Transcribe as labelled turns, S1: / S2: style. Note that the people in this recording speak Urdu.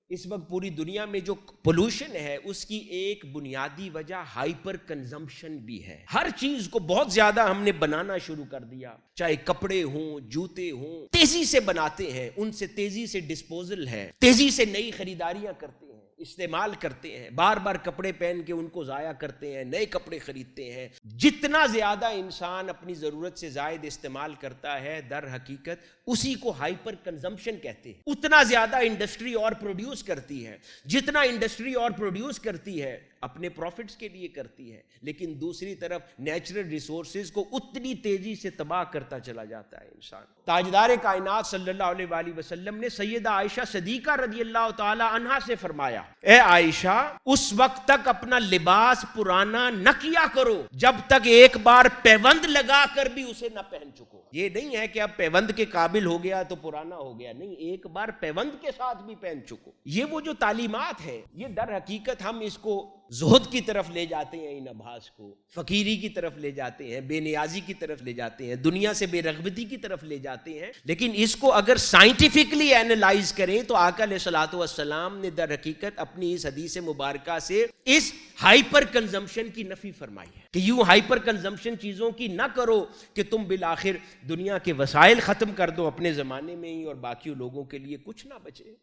S1: اس وقت پوری دنیا میں جو پولوشن ہے اس کی ایک بنیادی وجہ ہائپر کنزمپشن بھی ہے. ہر چیز کو بہت زیادہ ہم نے بنانا شروع کر دیا، چاہے کپڑے ہوں، جوتے ہوں، تیزی سے بناتے ہیں، ان سے تیزی سے ڈسپوزل ہے، تیزی سے نئی خریداریاں کرتے ہیں، استعمال کرتے ہیں، بار بار کپڑے پہن کے ان کو ضائع کرتے ہیں، نئے کپڑے خریدتے ہیں. جتنا زیادہ انسان اپنی ضرورت سے زائد استعمال کرتا ہے در حقیقت اسی کو ہائپر کنزمپشن کہتے ہیں. اتنا زیادہ انڈسٹری اور پروڈیوس کرتی ہے، جتنا انڈسٹری اور پروڈیوس کرتی ہے اپنے پروفٹس کے لیے کرتی ہے، لیکن دوسری طرف نیچرل ریسورسز کو اتنی تیزی سے تباہ کرتا چلا جاتا ہے انسان. تاجدار کائنات صلی اللہ علیہ وآلہ وسلم نے سیدہ عائشہ صدیقہ رضی اللہ تعالی عنہا سے فرمایا، اے عائشہ اس وقت تک اپنا لباس پرانا نہ کیا کرو جب تک ایک بار پیوند لگا کر بھی اسے نہ پہن چکو. یہ نہیں ہے کہ اب پیوند کے قابل ہو گیا تو پرانا ہو گیا، نہیں، ایک بار پیوند کے ساتھ بھی پہن چکو. یہ وہ جو تعلیمات ہیں، یہ در حقیقت ہم اس کو زہد کی طرف لے جاتے ہیں، ان ابحاث کو فقیری کی طرف لے جاتے ہیں، بے نیازی کی طرف لے جاتے ہیں، دنیا سے بے رغبتی کی طرف لے جاتے ہیں. لیکن اس کو اگر سائنٹیفکلی اینالائز کریں تو آقا علیہ الصلوۃ والسلام نے در حقیقت اپنی اس حدیث مبارکہ سے اس ہائپر کنزمپشن کی نفی فرمائی ہے کہ یوں ہائپر کنزمپشن چیزوں کی نہ کرو کہ تم بالآخر دنیا کے وسائل ختم کر دو اپنے زمانے میں ہی اور باقی لوگوں کے لیے کچھ نہ بچے.